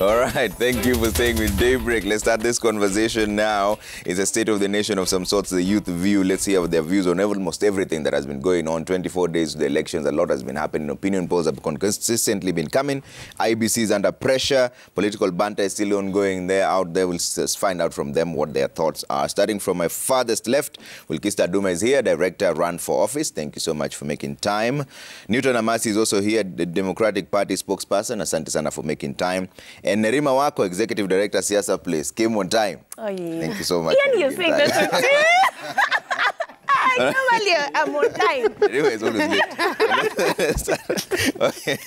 All right, thank you for staying with Daybreak. Let's start this conversation now. It's a state of the nation of some sorts, the youth view. Let's hear their views on almost everything that has been going on. 24 days to the elections, a lot has been happening. Opinion polls have consistently been coming. IBC is under pressure. Political banter is still ongoing there, out there. We'll just find out from them what their thoughts are. Starting from my farthest left, Wilkister is here, director, run for office. Thank you so much for making time. Newton Amasi is also here, the Democratic Party spokesperson. Asante sana for making time. And Nerima Wako, executive director, Siasa Place, came on time. Oh, yeah. Thank you so much. Ian, you're saying that normally I'm on time. Anyway, it's always late. Okay.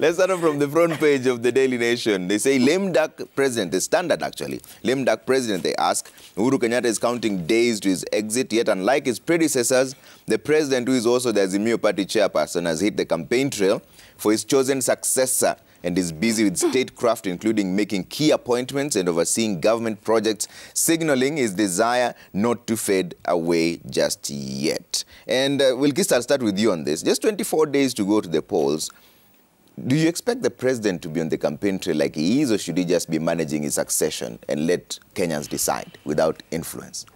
Let's start off from the front page of the Daily Nation. They say lame duck president, the Standard actually. Lame duck president, they ask. Uhuru Kenyatta is counting days to his exit, yet unlike his predecessors, the president, who is also the Azimio Party chairperson, has hit the campaign trail for his chosen successor and is busy with statecraft, including making key appointments and overseeing government projects, signaling his desire not to fade away just yet. And Wilkister, I'll start with you on this. Just 24 days to go to the polls. Do you expect the president to be on the campaign trail like he is, or should he just be managing his succession and let Kenyans decide without influence?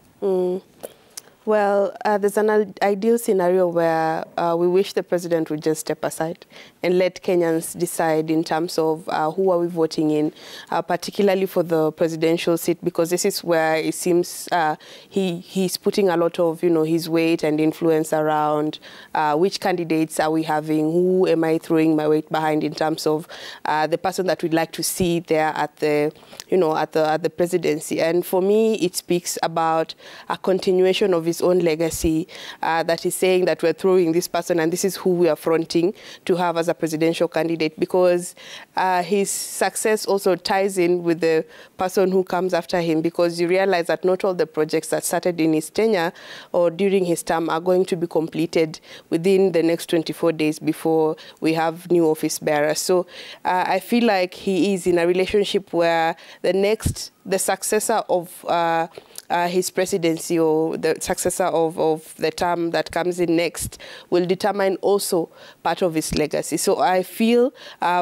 Well, there's an ideal scenario where we wish the president would just step aside and let Kenyans decide in terms of who are we voting in, particularly for the presidential seat, because this is where it seems he's putting a lot of, his weight and influence around which candidates are we having, who am I throwing my weight behind in terms of the person that we'd like to see there at the, at the presidency. And for me, it speaks about a continuation of his own legacy, that is saying that we're throwing this person and this is who we are fronting to have as a presidential candidate, because his success also ties in with the person who comes after him, because you realize that not all the projects that started in his tenure or during his term are going to be completed within the next 24 days before we have new office bearers. So I feel like he is in a relationship where the successor of his presidency, or the successor of the term that comes in next, will determine also part of his legacy. So I feel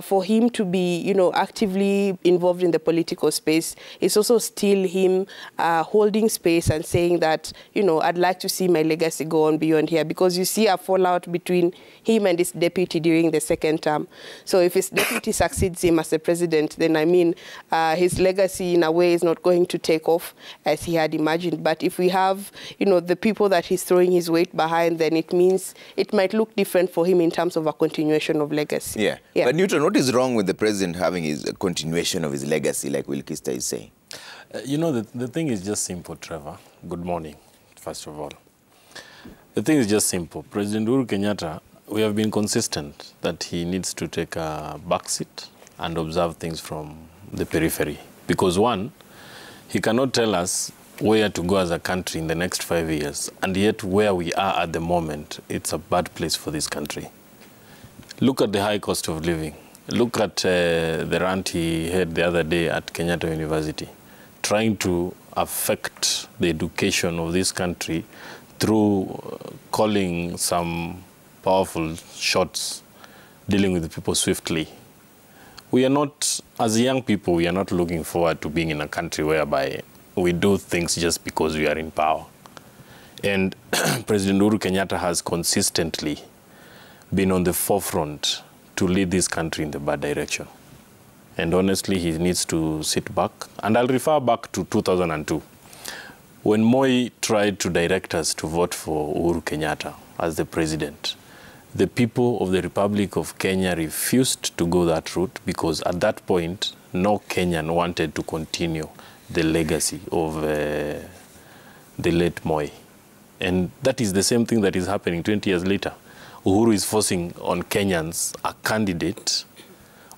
for him to be, actively involved in the political space, it's also still him holding space and saying that, I'd like to see my legacy go on beyond here, because you see a fallout between him and his deputy during the second term. So if his deputy succeeds him as the president, then his legacy in a way is not going to take off as he had imagined. But if we have, the people that he's throwing his weight behind, then it means it might look different for him in terms of a continuation of legacy. Yeah. But Newton, what is wrong with the president having his continuation of his legacy, like Wilkister is saying? The thing is just simple, Trevor. Good morning, first of all. The thing is just simple. President Uhuru Kenyatta, we have been consistent that he needs to take a backseat and observe things from the periphery. Because one, he cannot tell us where to go as a country in the next 5 years, and yet where we are at the moment, it's a bad place for this country. Look at the high cost of living. Look at the rant he had the other day at Kenyatta University, trying to affect the education of this country through calling some powerful shots, dealing with the people swiftly. We are not, as young people, we are not looking forward to being in a country whereby we do things just because we are in power. And President Uhuru Kenyatta has consistently been on the forefront to lead this country in the bad direction. And honestly, he needs to sit back. And I'll refer back to 2002, when Moi tried to direct us to vote for Uhuru Kenyatta as the president. The people of the Republic of Kenya refused to go that route, because at that point, no Kenyan wanted to continue the legacy of the late Moi. And that is the same thing that is happening 20 years later. Uhuru is forcing on Kenyans a candidate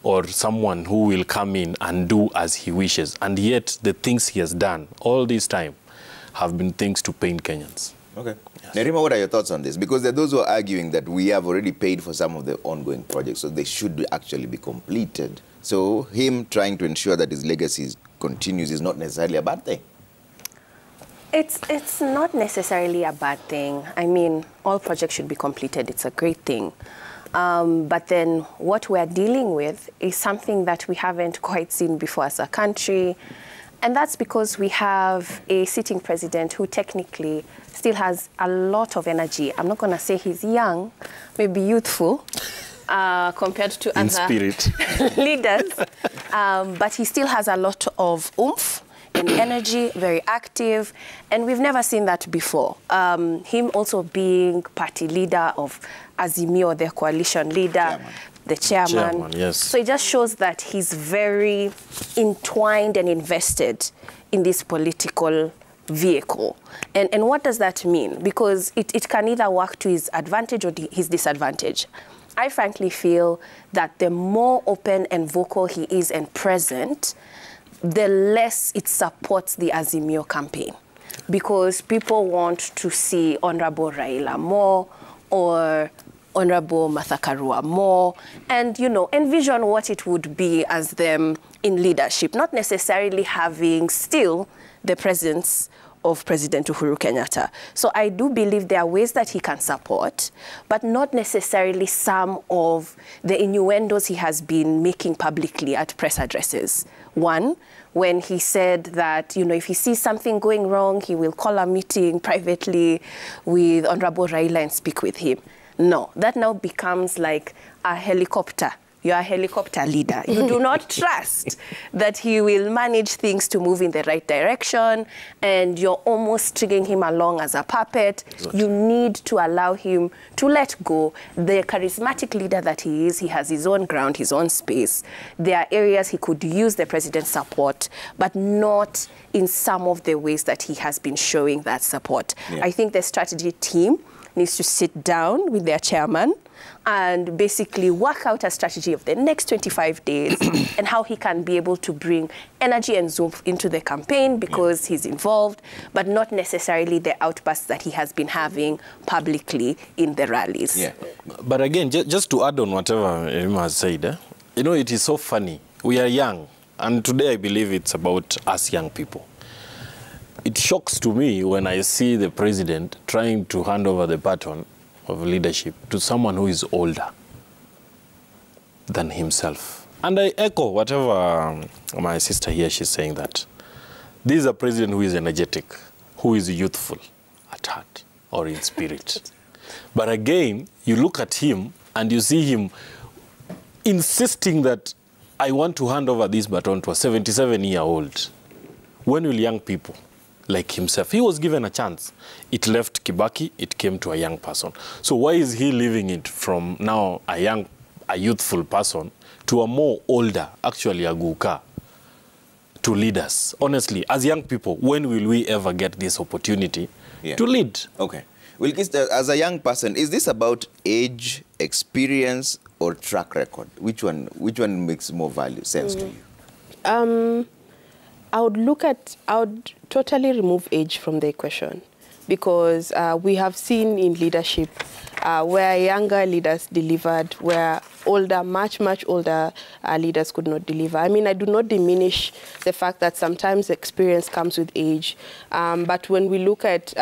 or someone who will come in and do as he wishes. And yet the things he has done all this time have been things to pain Kenyans. Okay. Yes. Nerima, what are your thoughts on this? Because there are those who are arguing that we have already paid for some of the ongoing projects, so they should actually be completed. So him trying to ensure that his legacy continues is not necessarily a bad thing. It's not necessarily a bad thing. I mean, all projects should be completed. It's a great thing. But then what we're dealing with is something that we haven't quite seen before as a country. And that's because we have a sitting president who technically still has a lot of energy. I'm not going to say he's young, maybe youthful, compared to In other spirit. leaders. But he still has a lot of oomph and energy, very active. And we've never seen that before. Him also being party leader of Azimio, their coalition leader, the chairman. Yes. So it just shows that he's very entwined and invested in this political vehicle. And what does that mean? Because it can either work to his advantage or his disadvantage. I frankly feel that the more open and vocal he is and present, the less it supports the Azimio campaign. Because people want to see Honorable Raila more or Honorable Martha Karua more, and, you know, envision what it would be as them in leadership, not necessarily having still the presence of President Uhuru Kenyatta. So I do believe there are ways that he can support, but not necessarily some of the innuendos he has been making publicly at press addresses. One, when he said that, you know, if he sees something going wrong, he will call a meeting privately with Honorable Raila and speak with him. No, that now becomes like a helicopter. You're a helicopter leader. You do not trust that he will manage things to move in the right direction, and you're almost stringing him along as a puppet. Exactly. You need to allow him to let go. The charismatic leader that he is, he has his own ground, his own space. There are areas he could use the president's support, but not in some of the ways that he has been showing that support. Yeah. I think the strategy team needs to sit down with their chairman and basically work out a strategy of the next 25 days and how he can be able to bring energy and zoom into the campaign because he's involved, but not necessarily the outbursts that he has been having publicly in the rallies. Yeah. But again, just to add on whatever Nerima has said, you know, it is so funny. We are young, and today I believe it's about us young people. It shocks to me when I see the president trying to hand over the baton of leadership to someone who is older than himself. And I echo whatever my sister here, she's saying that this is a president who is energetic, who is youthful at heart or in spirit. But again, you look at him and you see him insisting that I want to hand over this baton to a 77-year-old. When will young people like himself? He was given a chance. It left Kibaki, it came to a young person. So why is he leaving it from now a youthful person to a more older, actually a guka, to lead us? Honestly, as young people, when will we ever get this opportunity to lead? Okay. Wilkister, as a young person, is this about age, experience, or track record? Which one makes more sense to you? I would totally remove age from the equation, because we have seen in leadership where younger leaders delivered, where older, much older leaders could not deliver. I mean, I do not diminish the fact that sometimes experience comes with age, but when we look at,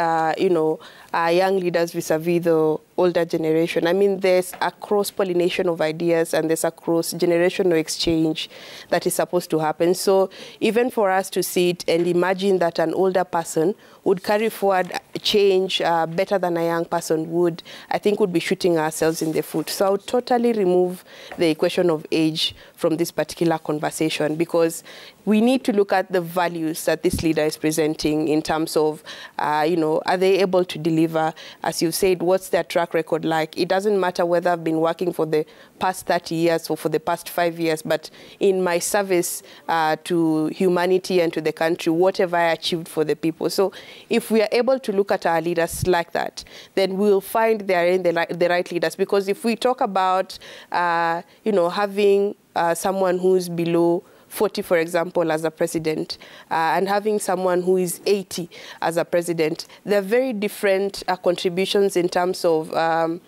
young leaders vis-a-vis the older generation, I mean, there's a cross-pollination of ideas and there's a cross-generational exchange that is supposed to happen. So even for us to sit and imagine that an older person would carry forward change better than a young person would, I think would be shooting ourselves in the foot. So I would totally remove the equation of age from this particular conversation, because we need to look at the values that this leader is presenting in terms of, are they able to deliver? As you've said, what's their track record like? It doesn't matter whether I've been working for the past 30 years or for the past 5 years, but in my service to humanity and to the country, what have I achieved for the people? So if we are able to look at our leaders like that, then we'll find they are in the right leaders. Because if we talk about, having someone who's below 40, for example, as a president, and having someone who is 80 as a president, they're very different contributions in terms of the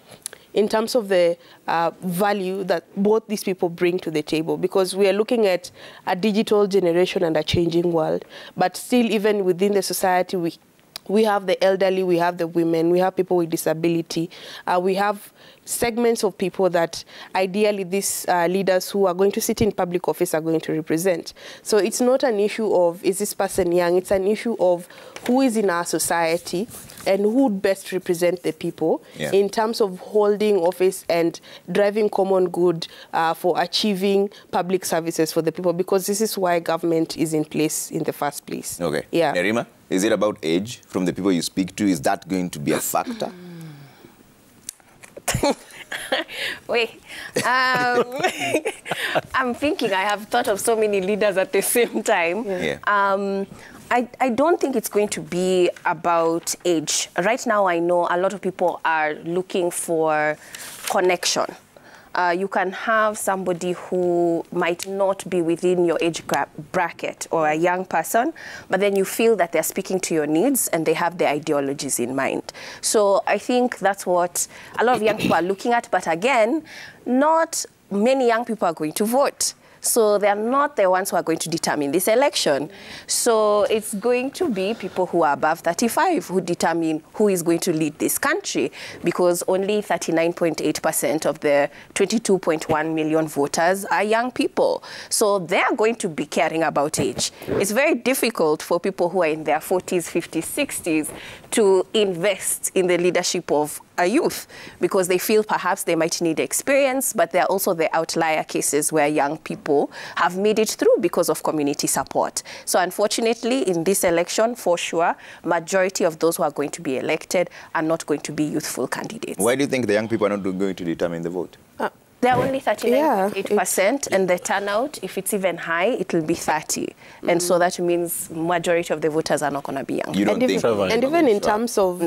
value that both these people bring to the table, because we are looking at a digital generation and a changing world. But still, even within the society, We have the elderly, we have the women, we have people with disability. We have segments of people that ideally these leaders who are going to sit in public office are going to represent. So it's not an issue of, is this person young? It's an issue of who is in our society and who would best represent the people in terms of holding office and driving common good for achieving public services for the people, because this is why government is in place in the first place. Okay. Yeah. Nerima, is it about age from the people you speak to? Is that going to be a factor? Wait, I'm thinking, I have thought of so many leaders at the same time. I don't think it's going to be about age. Right now, I know a lot of people are looking for connection. You can have somebody who might not be within your age bracket or a young person, but then you feel that they're speaking to your needs and they have their ideologies in mind. So I think that's what a lot of young people are looking at. But again, not many young people are going to vote. So they are not the ones who are going to determine this election. So it's going to be people who are above 35 who determine who is going to lead this country, because only 39.8% of the 22.1 million voters are young people. So they are going to be caring about age. It's very difficult for people who are in their 40s, 50s, 60s to invest in the leadership of a youth, because they feel perhaps they might need experience, but there are also the outlier cases where young people have made it through because of community support. So unfortunately, in this election, for sure, majority of those who are going to be elected are not going to be youthful candidates. Why do you think the young people are not going to determine the vote? They're only 39.8%, and the turnout, if it's even high, it will be 30. And so that means majority of the voters are not going to be young. You don't think? And even in terms of the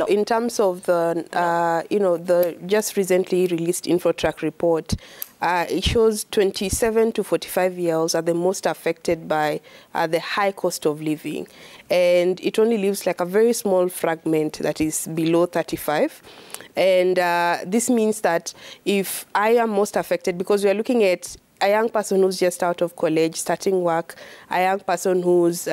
the just recently released InfoTrack report, it shows 27 to 45-year-olds are the most affected by the high cost of living. And it only leaves like a very small fragment that is below 35. And this means that if I am most affected, because we are looking at a young person who's just out of college, starting work, a young person who's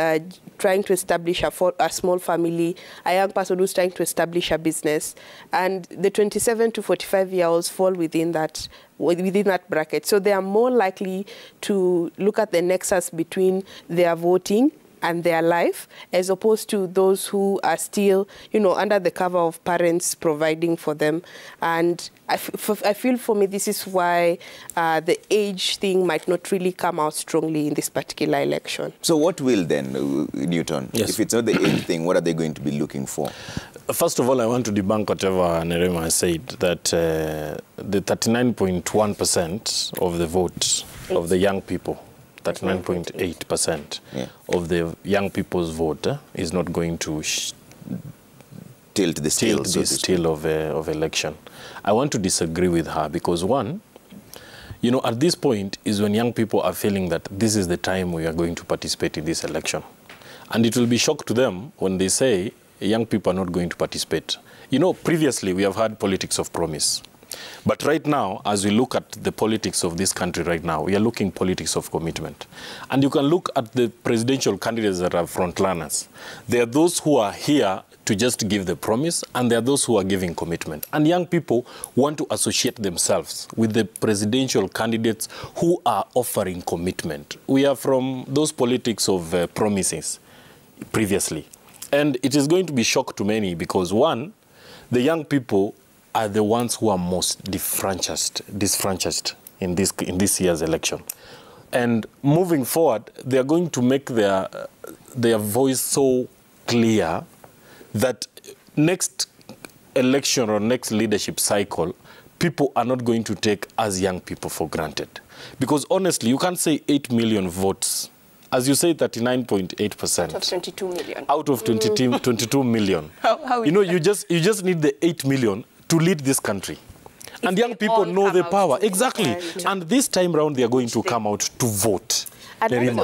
trying to establish a small family, a young person who's trying to establish a business, and the 27 to 45-year-olds fall within that bracket. So they are more likely to look at the nexus between their voting and their life, as opposed to those who are still, under the cover of parents providing for them. And I feel for me, this is why the age thing might not really come out strongly in this particular election. So what will then, Newton? Yes. If it's not the age thing, what are they going to be looking for? First of all, I want to debunk whatever Nerima has said, that the 39.1% of the vote of the young people, 39.8% of the young people's vote is not going to tilt the scale of election. I want to disagree with her, because one, at this point is when young people are feeling that this is the time we are going to participate in this election. And it will be shock to them when they say young people are not going to participate. Previously we have had politics of promise. But right now, as we look at the politics of this country right now, we are looking politics of commitment. And you can look at the presidential candidates that are frontrunners. There are those who are here to just give the promise, and there are those who are giving commitment. And young people want to associate themselves with the presidential candidates who are offering commitment. We are from those politics of promises previously. And it is going to be shock to many, because one, the young people are the ones who are most disfranchised in this year's election. And moving forward, they are going to make their voice so clear that next election or next leadership cycle, people are not going to take as young people for granted. Because honestly, you can't say 8 million votes. As you say, 39.8%. Out of 22 million. Out of 22 million. How you just need the 8 million to lead this country. And young people know the power. Exactly. Right. And this time round, they are going to come out to vote. I can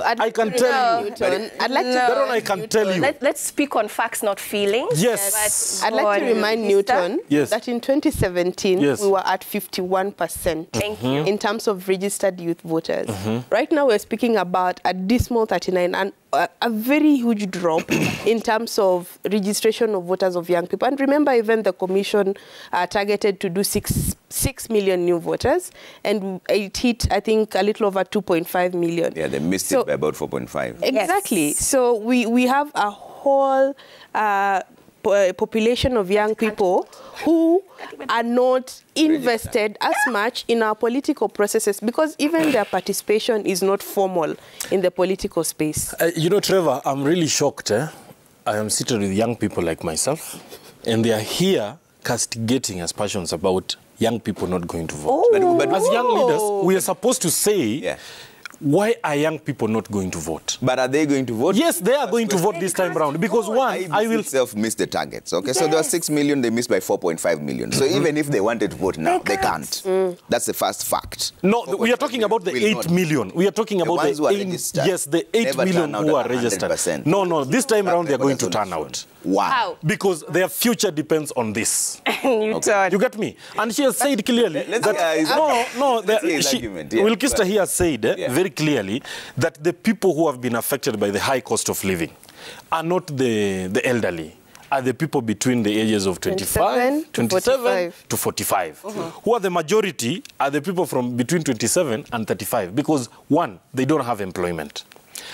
tell you. I can tell you. Let's speak on facts, not feelings. Yes. I'd like to remind Newton that in 2017, we were at 51% Thank you. in terms of registered youth voters. Right now, we're speaking about a dismal 39%. And a very huge drop in terms of registration of voters of young people. And remember, even the commission targeted to do 6 million new voters, and it hit, I think, a little over 2.5 million. Yeah, they missed it by about 4.5. Exactly. Yes. So we have a whole population of young people who are not invested as much in our political processes, because even their participation is not formal in the political space. You know, Trevor, I'm really shocked. I am seated with young people like myself, and they are here castigating aspersions about young people not going to vote. But as young leaders, we are supposed to say, why are young people not going to vote? But are they going to vote? Yes, they are going to vote this time round, because one, I will itself miss the targets. Okay, so there were 6 million, they missed by 4.5 million. So even if they wanted to vote now, they can't. That's the first fact. No, we are talking about the 8 million. We are talking about ones who are the 8, registered yes, the 8 million who are registered. 100%. No, this time round they are going to turn out. Wow. Because their future depends on this. You thought. You get me? And she has said clearly Wilkister here said very clearly that the people who have been affected by the high cost of living are not the elderly, are the people between the ages of 27 to 45. Who are the majority are the people from between 27 and 35, because one, they don't have employment.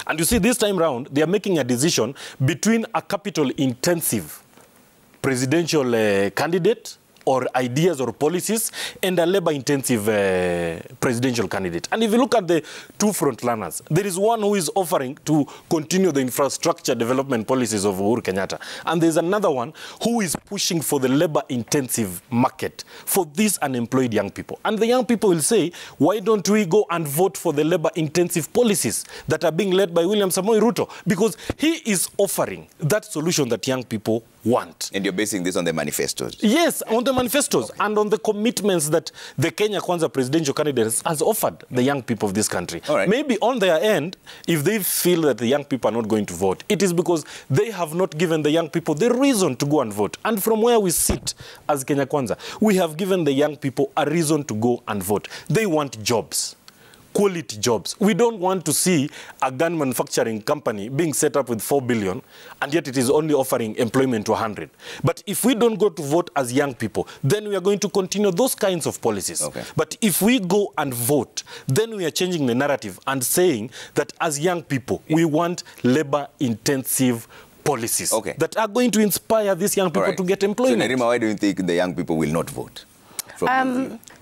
And you see, this time round, they are making a decision between a capital-intensive presidential candidate or ideas or policies and a labor-intensive presidential candidate. And if you look at the two frontrunners, there is one who is offering to continue the infrastructure development policies of Uhuru Kenyatta. And there's another one who is pushing for the labor-intensive market for these unemployed young people. And the young people will say, why don't we go and vote for the labor-intensive policies that are being led by William Samoei Ruto? Because he is offering that solution that young people want. And you're basing this on the manifestos? Yes, on the manifestos and on the commitments that the Kenya Kwanza presidential candidate has offered the young people of this country. Maybe on their end, if they feel that the young people are not going to vote, it is because they have not given the young people the reason to go and vote. And from where we sit as Kenya Kwanza, we have given the young people a reason to go and vote. They want jobs. Quality jobs. We don't want to see a gun manufacturing company being set up with 4 billion and yet it is only offering employment to 100. But if we don't go to vote as young people, then we are going to continue those kinds of policies. But if we go and vote, then we are changing the narrative and saying that as young people, we want labor-intensive policies that are going to inspire these young people to get employment. So, Nerima, why do you think the young people will not vote?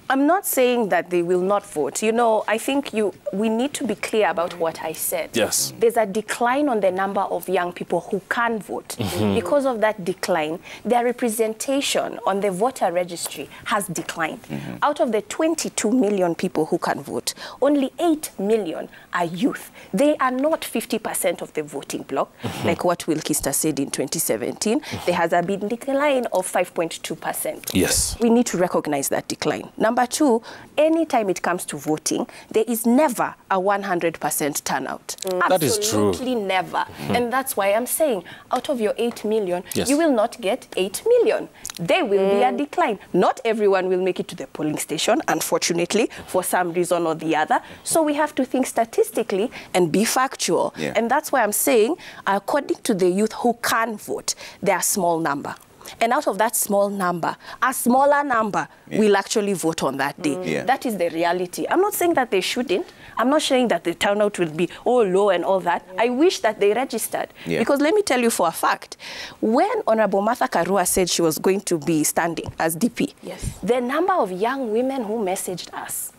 I'm not saying that they will not vote. You know, I think we need to be clear about what I said. Yes. There's a decline on the number of young people who can vote. Because of that decline, their representation on the voter registry has declined. Out of the 22 million people who can vote, only 8 million are youth. They are not 50% of the voting bloc, like what Wilkister said in 2017. There has been a decline of 5.2%. Yes. We need to recognize that decline. Number two, anytime it comes to voting, there is never a 100% turnout. That is true. Absolutely never. And that's why I'm saying, out of your 8 million, you will not get 8 million. There will be a decline. Not everyone will make it to the polling station, unfortunately, for some reason or the other. So we have to think statistically and be factual. And that's why I'm saying, according to the youth who can vote, they are a small number. And out of that small number, a smaller number will actually vote on that day. That is the reality. I'm not saying that they shouldn't. I'm not saying that the turnout will be low and all that. I wish that they registered. Because let me tell you for a fact, when Honorable Martha Karua said she was going to be standing as DP, the number of young women who messaged us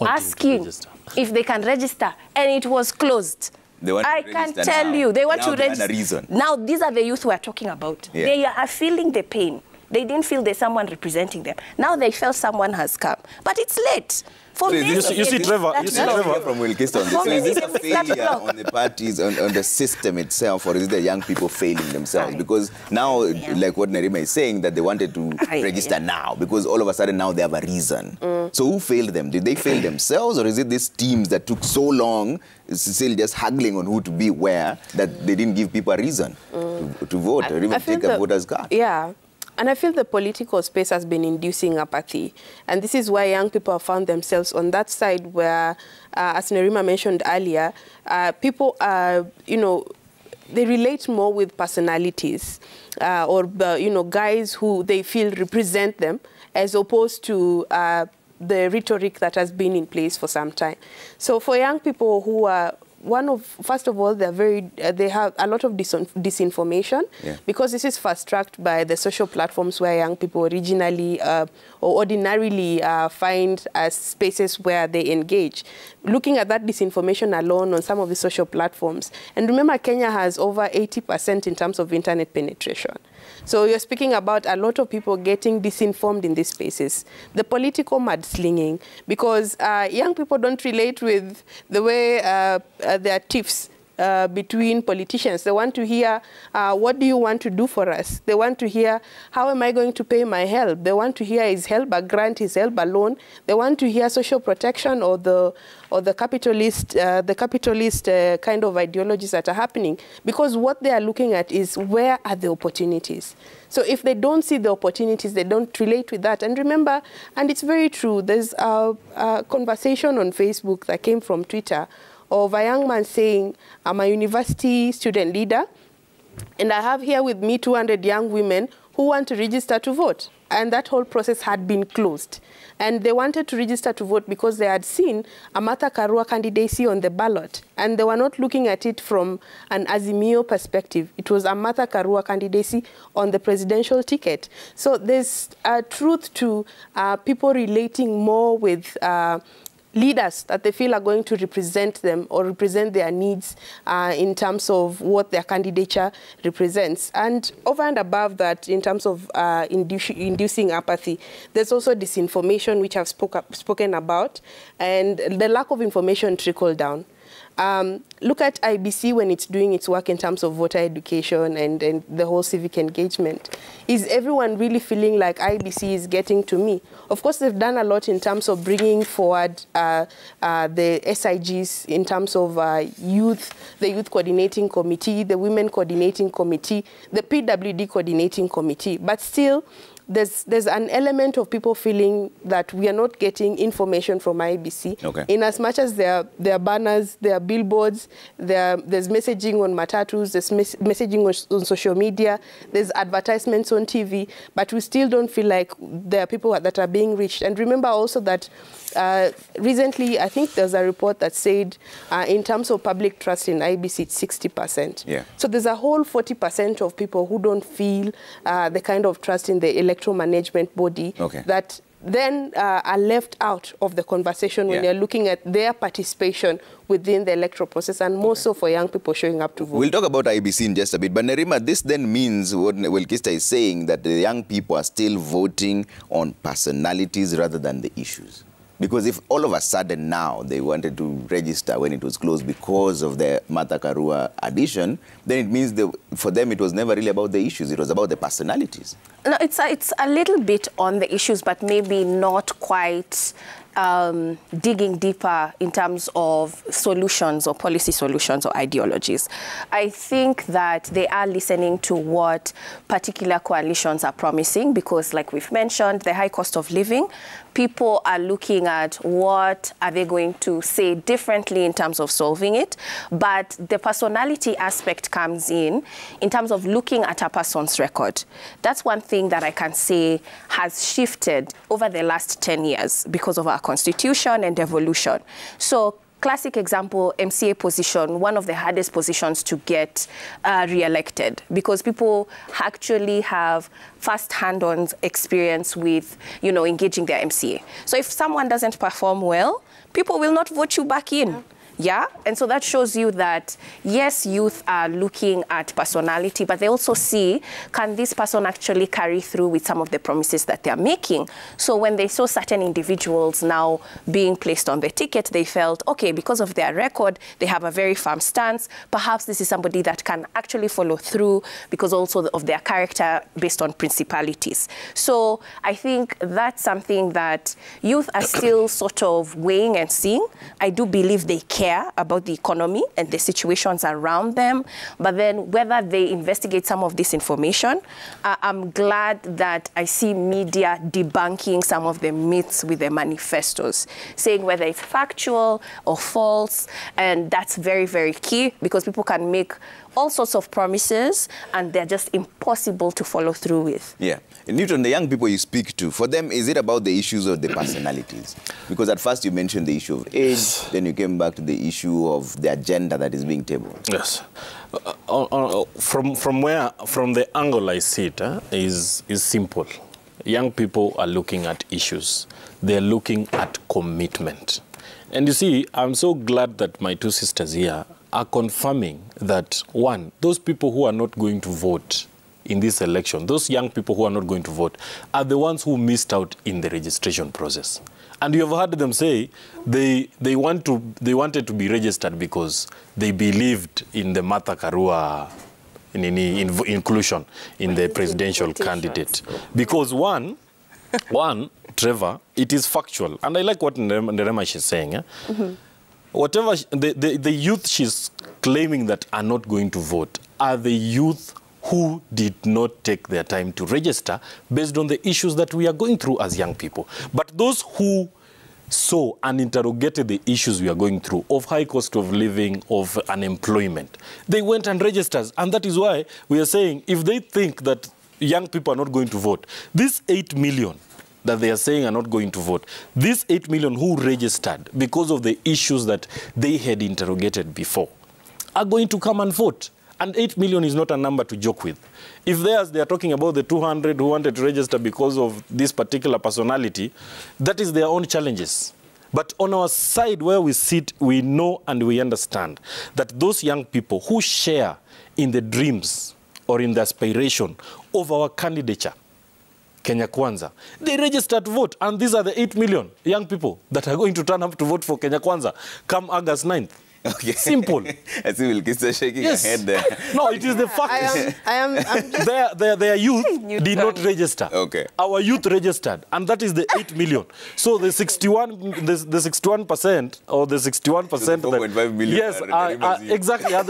asking if they can register, and it was closed. I can tell you, they want to register. Now, these are the youth we are talking about. They are feeling the pain. They didn't feel there's someone representing them. Now they felt someone has come. But it's late. For me, you see, Trevor, from Wilkister on this. So is this a failure on the parties, on the system itself, or is it the young people failing themselves? Because now, like what Nerima is saying, that they wanted to register now, because all of a sudden now they have a reason. So who failed them? Did they fail themselves, or is it these teams that took so long, still just haggling on who to be where, that they didn't give people a reason to vote, or even take a voter's card? Yeah. And I feel the political space has been inducing apathy. And this is why young people have found themselves on that side where, as Nerima mentioned earlier, people are, they relate more with personalities or, guys who they feel represent them as opposed to the rhetoric that has been in place for some time. So for young people who are, first of all, they have a lot of disinformation because this is fast-tracked by the social platforms where young people originally or ordinarily find as spaces where they engage. Looking at that disinformation alone on some of the social platforms, and remember Kenya has over 80% in terms of internet penetration. So you're speaking about a lot of people getting disinformed in these spaces. The political mudslinging, because young people don't relate with the way there are tiffs between politicians. They want to hear, what do you want to do for us? They want to hear, how am I going to pay my help? They want to hear, is help a grant, is help a loan? They want to hear social protection or the capitalist kind of ideologies that are happening. Because what they are looking at is, where are the opportunities? So if they don't see the opportunities, they don't relate with that. And remember, and it's very true, there's a conversation on Facebook that came from Twitter of a young man saying, I'm a university student leader, and I have here with me 200 young women who want to register to vote. And that whole process had been closed. And they wanted to register to vote because they had seen a Martha Karua candidacy on the ballot. And they were not looking at it from an Azimio perspective. It was a Martha Karua candidacy on the presidential ticket. So there's a truth to people relating more with leaders that they feel are going to represent them or represent their needs in terms of what their candidature represents. And over and above that, in terms of inducing apathy, there's also disinformation, which I've spoken about, and the lack of information trickle down. Look at IBC when it's doing its work in terms of voter education and the whole civic engagement. Is everyone really feeling like IBC is getting to me? Of course, they've done a lot in terms of bringing forward the SIGs in terms of the Youth Coordinating Committee, the Women Coordinating Committee, the PWD Coordinating Committee. But still, there's an element of people feeling that we are not getting information from IBC. In as much as there are banners, there are billboards, there's messaging on matatus, there's messaging on social media, there's advertisements on TV, but we still don't feel like there are people that are being reached. And remember also that recently, I think there's a report that said in terms of public trust in IBC, it's 60%. So there's a whole 40% of people who don't feel the kind of trust in the electoral management body that then are left out of the conversation when you're looking at their participation within the electoral process, and more so for young people showing up to vote. We'll talk about IBC in just a bit. But Nerima, this then means what Wilkister is saying, that the young people are still voting on personalities rather than the issues. Because if all of a sudden now they wanted to register when it was closed because of the Martha Karua addition, then it means for them it was never really about the issues, it was about the personalities. No, it's a little bit on the issues, but maybe not quite digging deeper in terms of solutions or policy solutions or ideologies. I think that they are listening to what particular coalitions are promising because, like we've mentioned, the high cost of living, people are looking at what are they going to say differently in terms of solving it. But the personality aspect comes in terms of looking at a person's record. That's one thing that I can say has shifted over the last 10 years because of our constitution and evolution. So classic example, MCA position, one of the hardest positions to get re-elected because people actually have first-hand experience with, engaging their MCA. So if someone doesn't perform well, people will not vote you back in. Yeah, and so that shows you that, yes, youth are looking at personality, but they also see, can this person actually carry through with some of the promises that they're making? So when they saw certain individuals now being placed on the ticket, they felt, okay, because of their record, they have a very firm stance. Perhaps this is somebody that can actually follow through because also of their character based on principalities. So I think that's something that youth are still sort of weighing and seeing. I do believe they can. care about the economy and the situations around them, but then whether they investigate some of this information, I'm glad that I see media debunking some of the myths with the manifestos, saying whether it's factual or false, and that's very, very key, because people can make all sorts of promises and they're just impossible to follow through with. Yeah. Newton, the young people you speak to, for them, is it about the issues of the personalities? Because at first you mentioned the issue of age, then you came back to the issue of the agenda that is being tabled. Yes. From the angle I see it, is simple. Young people are looking at issues. They're looking at commitment. And you see, I'm so glad that my two sisters here are confirming that, one, those people who are not going to vote in this election, those young people who are not going to vote, are the ones who missed out in the registration process. And you have heard them say they wanted to be registered because they believed in the Martha Karua inclusion in the presidential candidate. Because one, Trevor, it is factual. And I like what Nerima is saying. Whatever the youth she's claiming that are not going to vote are the youth who did not take their time to register based on the issues that we are going through as young people. But those who saw and interrogated the issues we are going through of high cost of living, of unemployment, they went and registered. And that is why we are saying, if they think that young people are not going to vote, these 8 million that they are saying are not going to vote, these 8 million who registered because of the issues that they had interrogated before are going to come and vote. And 8 million is not a number to joke with. If they are talking about the 200 who wanted to register because of this particular personality, that is their own challenges. But on our side where we sit, we know and we understand that those young people who share in the dreams or in the aspiration of our candidature, Kenya Kwanza, they registered to vote. And these are the 8 million young people that are going to turn up to vote for Kenya Kwanza come August 9th. Okay. Simple. I see Wilkister shaking her head there. No, it is the fact. Their youth did not register. Okay. Our youth registered, and that is the 8 million. So the 61% or the 61% so 4.5 million. Yes, exactly. Are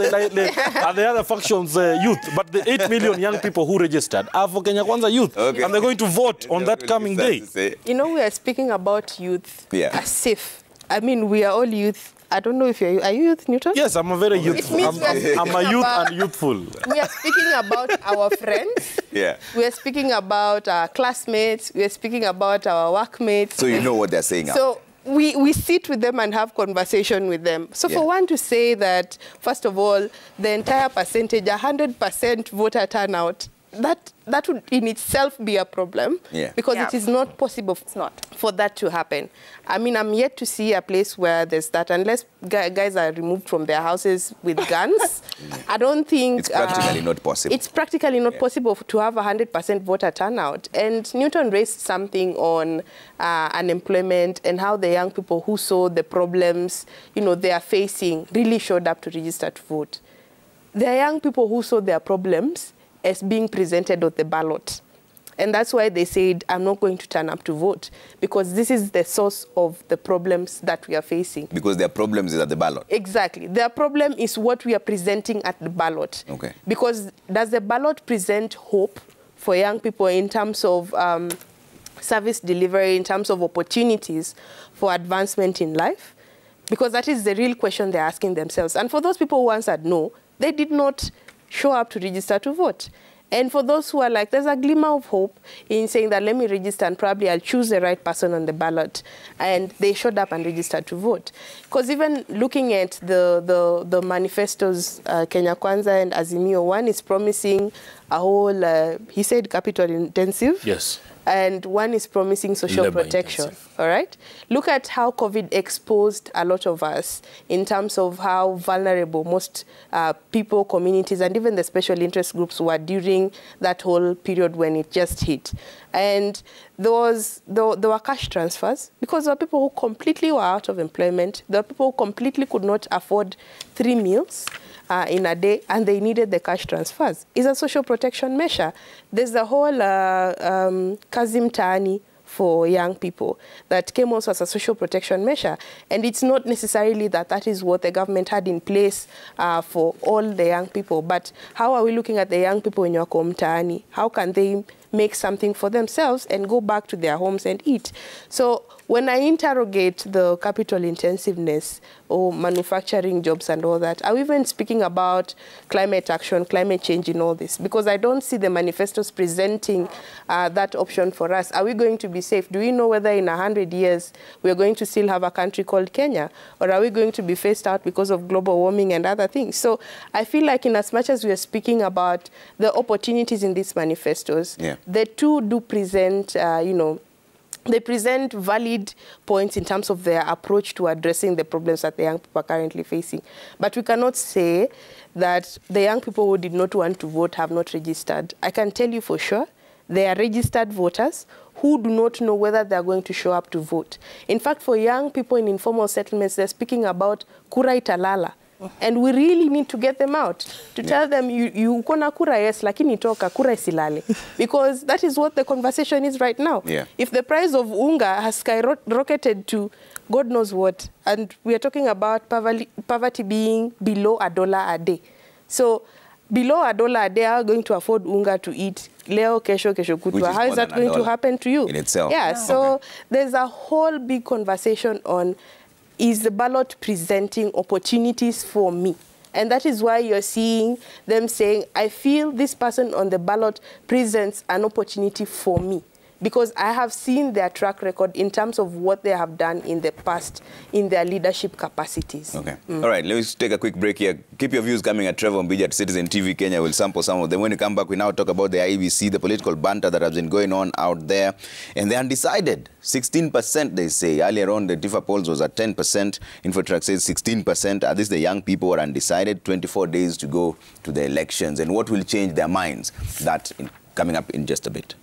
the other factions youth, but the 8 million young people who registered are for Kenya Kwanza youth, and they're going to vote on that coming day. You know, we are speaking about youth as if, I mean, we are all youth. I don't know if are you youth, Newton? Yes, I'm a very youthful. I'm a youth and youthful. We are speaking about our friends. Yeah. We are speaking about our classmates. We are speaking about our workmates. So you know what they're saying. So we sit with them and have conversation with them. So for one to say that, first of all, the entire percentage, 100% voter turnout, that would in itself be a problem, because it is not possible for that to happen. I mean, I'm yet to see a place where there's that, unless guys are removed from their houses with guns. I don't think... It's practically not possible. It's practically not possible to have 100% voter turnout. And Newton raised something on unemployment and how the young people who saw the problems, they are facing really showed up to register to vote. There are young people who saw their problems as being presented on the ballot. And that's why they said, I'm not going to turn up to vote, because this is the source of the problems that we are facing. Because their problems is at the ballot. Exactly. Their problem is what we are presenting at the ballot. Okay. Because does the ballot present hope for young people in terms of service delivery, in terms of opportunities for advancement in life? Because that is the real question they're asking themselves. And for those people who answered no, they did not show up to register to vote. And for those who are like, there's a glimmer of hope in saying that let me register and probably I'll choose the right person on the ballot. And they showed up and registered to vote. Because even looking at the manifestos, Kenya Kwanza and Azimio, one is promising a whole, he said capital intensive. Yes. And one is promising social protection, all right? Look at how COVID exposed a lot of us in terms of how vulnerable most people, communities, and even the special interest groups were during that whole period when it just hit. And there were cash transfers, because there were people who completely were out of employment. There were people who completely could not afford 3 meals in a day, and they needed the cash transfers. It's a social protection measure. There's the whole Kazim Taani for young people that came also as a social protection measure. And it's not necessarily that that is what the government had in place for all the young people, but how are we looking at the young people in wako mtaani? How can they make something for themselves and go back to their homes and eat? So when I interrogate the capital intensiveness or manufacturing jobs and all that, are we even speaking about climate action, climate change in all this? Because I don't see the manifestos presenting that option for us. Are we going to be safe? Do we know whether in 100 years we're going to still have a country called Kenya? Or are we going to be phased out because of global warming and other things? So I feel like in as much as we are speaking about the opportunities in these manifestos, the two do present, they present valid points in terms of their approach to addressing the problems that the young people are currently facing. But we cannot say that the young people who did not want to vote have not registered. I can tell you for sure, they are registered voters who do not know whether they are going to show up to vote. In fact, for young people in informal settlements, they're speaking about kura italala. And we really need to get them out to tell them you kona kura yes, lakini toka kura isilale, because that is what the conversation is right now. If the price of unga has skyrocketed to God knows what, and we are talking about poverty being below $1 a day. So below $1 a day are going to afford unga to eat leo, kesho kutwa. How is that going to happen to you? In itself. Yeah, so there's a whole big conversation on, is the ballot presenting opportunities for me? And that is why you're seeing them saying, I feel this person on the ballot presents an opportunity for me, because I have seen their track record in terms of what they have done in the past in their leadership capacities. All right, let's take a quick break here. Keep your views coming at Trevor Mbija at Citizen TV Kenya. We'll sample some of them. When we come back, we now talk about the IEBC, the political banter that has been going on out there. And they're undecided. 16%, they say. Earlier on, the DIFA polls was at 10%. Infotrack says 16%. Are these the young people who are undecided? 24 days to go to the elections. And what will change their minds? That coming up in just a bit.